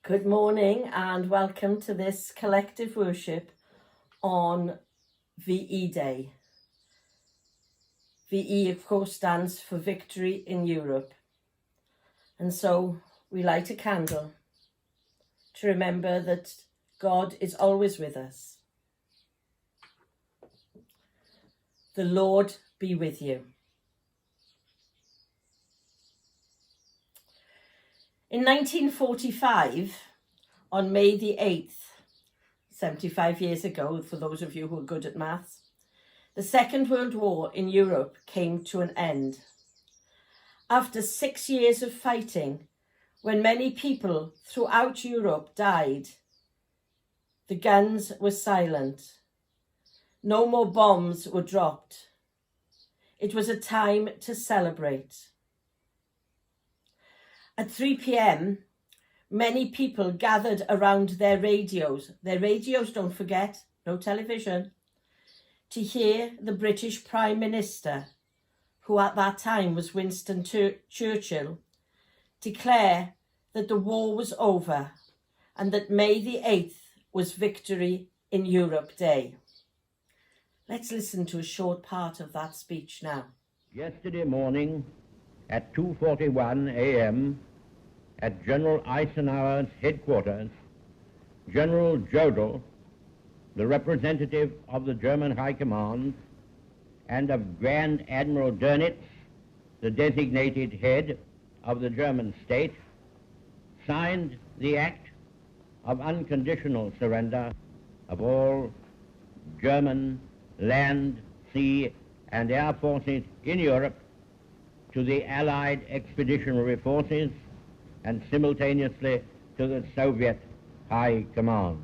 Good morning and welcome to this collective worship on VEDay. VE, of course, stands for Victory in Europe. And so we light a candle to remember that God is always with us. The Lord be with you. In 1945, on May the 8th, 75 years ago, for those of you who are good at maths, the Second World War in Europe came to an end. After 6 years of fighting, when many people throughout Europe died, the guns were silent. No more bombs were dropped. It was a time to celebrate. At 3 p.m, many people gathered around their radios, don't forget, no television, to hear the British Prime Minister, who at that time was Winston Churchill, declare that the war was over and that May the 8th was Victory in Europe Day. Let's listen to a short part of that speech now. Yesterday morning at 2:41 a.m. at General Eisenhower's headquarters, General Jodl, the representative of the German High Command, and of Grand Admiral Dönitz, the designated head of the German state, signed the act of unconditional surrender of all German land, sea, and air forces in Europe to the Allied expeditionary forces and simultaneously to the Soviet High Command.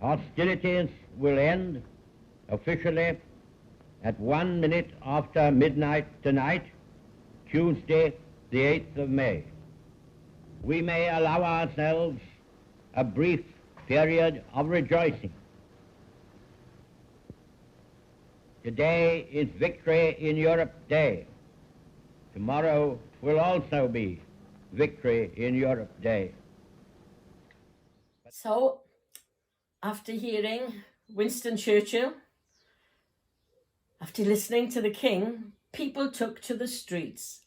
Hostilities will end officially at 1 minute after midnight tonight, Tuesday, the 8th of May. We may allow ourselves a brief period of rejoicing. Today is Victory in Europe Day. Tomorrow will also be Victory in Europe Day. So, after hearing Winston Churchill, after listening to the King, people took to the streets.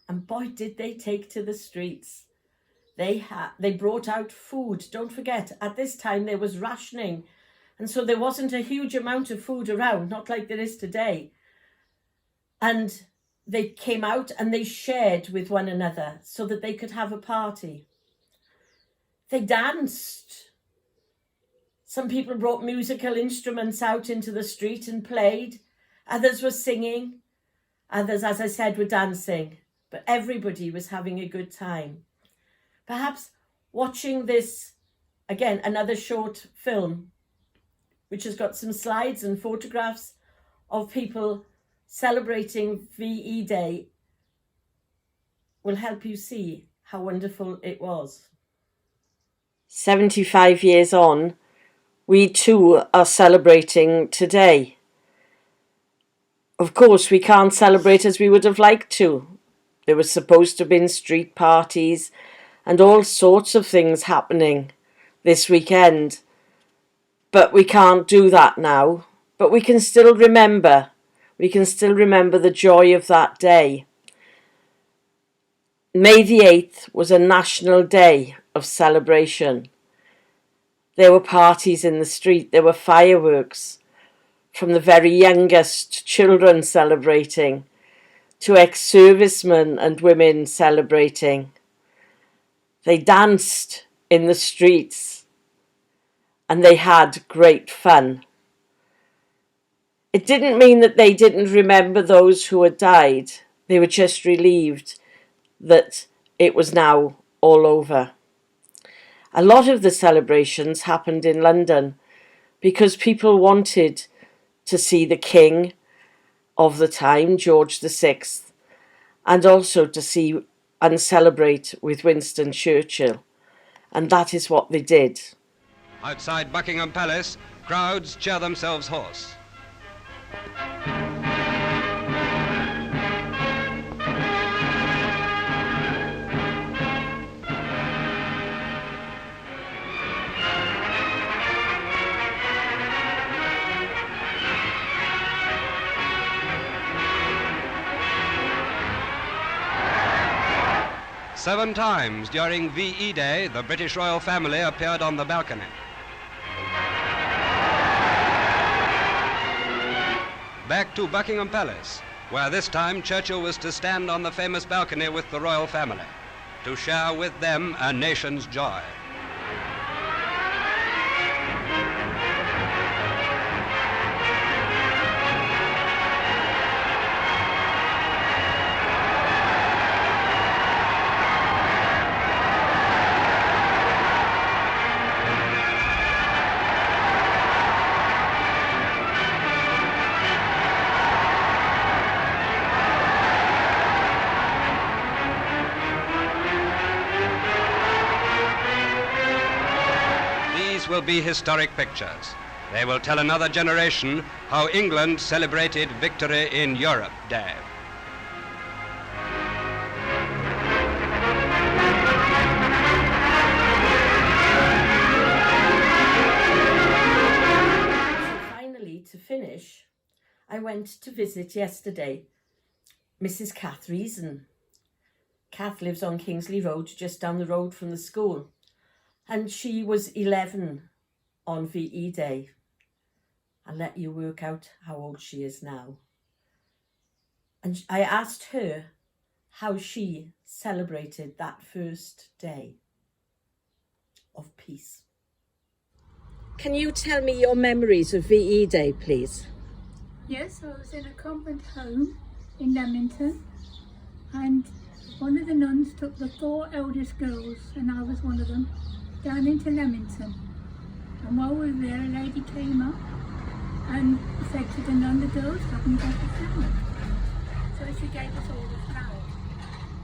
And boy, did they take to the streets. They brought out food. Don't forget, at this time there was rationing. And so there wasn't a huge amount of food around, not like there is today. And they came out and they shared with one another so that they could have a party. They danced. Some people brought musical instruments out into the street and played. Others were singing. Others, as I said, were dancing. But everybody was having a good time. Perhaps watching this, again, another short film, which has got some slides and photographs of people celebrating VEDay, will help you see how wonderful it was. 75 years on, we too are celebrating today. Of course, we can't celebrate as we would have liked to. There was supposed to have been street parties and all sorts of things happening this weekend. But we can't do that now. But we can still remember. We can still remember the joy of that day. May the 8th was a national day of celebration. There were parties in the street. There were fireworks. From the very youngest children celebrating to ex-servicemen and women celebrating. They danced in the streets and they had great fun. It didn't mean that they didn't remember those who had died. They were just relieved that it was now all over. A lot of the celebrations happened in London because people wanted to see the King of the time, George VI, and also to see and celebrate with Winston Churchill. And that is what they did. Outside Buckingham Palace, crowds cheer themselves hoarse. 7 times during VEDay, the British royal family appeared on the balcony. Back to Buckingham Palace, where this time Churchill was to stand on the famous balcony with the royal family, to share with them a nation's joy. Will be historic pictures. They will tell another generation how England celebrated victory in Europe Day. So finally, to finish, I went to visit yesterday Mrs. Kath Reason. Kath lives on Kingsley Road, just down the road from the school. And she was 11 on VEDay. I'll let you work out how old she is now. And I asked her how she celebrated that first day of peace. Can you tell me your memories of VEDay, please? Yes, I was in a convent home in Leamington, and one of the nuns took the 4 eldest girls, and I was one of them, down into Leamington. And while we were there, a lady came up and said to the nun, the girls haven't got a flower. So she gave us all the flowers.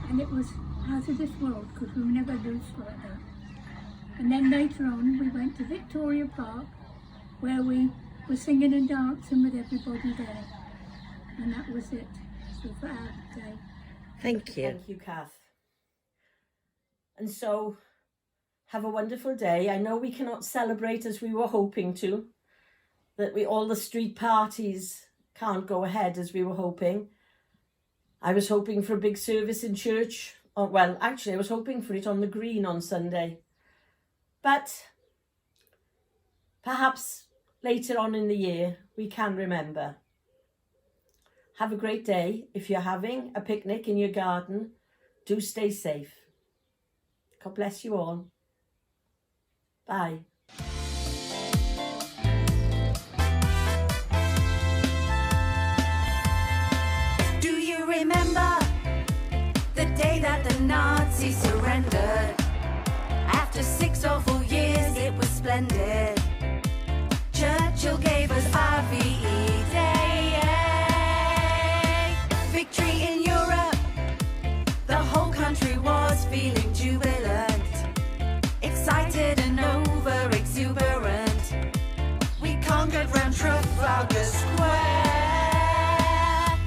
And it was out of this world, because we were never loose like that. And then later on, we went to Victoria Park, where we were singing and dancing with everybody there. And that was it for our day. Thank you. Thank you, Kath. And so, have a wonderful day. I know we cannot celebrate as we were hoping to, that all the street parties can't go ahead as we were hoping. I was hoping for a big service in church. Well, actually, I was hoping for it on the Green on Sunday. But perhaps later on in the year, we can remember. Have a great day. If you're having a picnic in your garden, do stay safe. God bless you all. Bye. Do you remember the day that the Nazis surrendered? After 6 awful years, it was splendid. Churchill gave us our VEDay. Victory in Europe, the whole country was feeling jubilant. Excited and over-exuberant, we conquered round Trafalgar Square.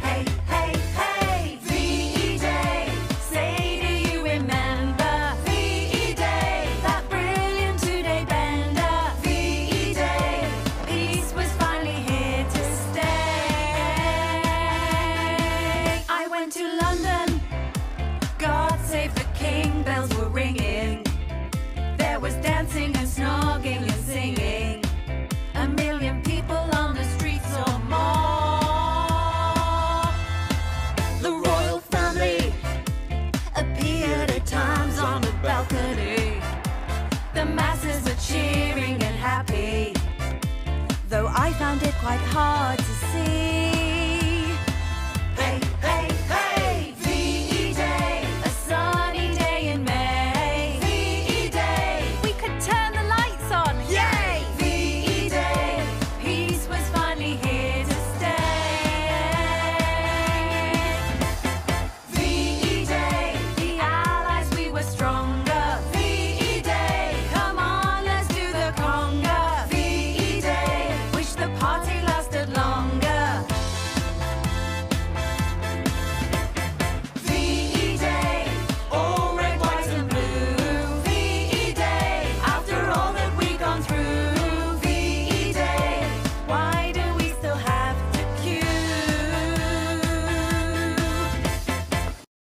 Hey, hey, hey, VEDay, say do you remember? VEDay, that brilliant 2-day bender. VEDay, peace was finally here to stay. I went to London, God save the King, bells were ringing. There was dancing and snogging and singing. 1 million people on the streets or more. The royal family appeared at times on the balcony. The masses were cheering and happy, though I found it quite hard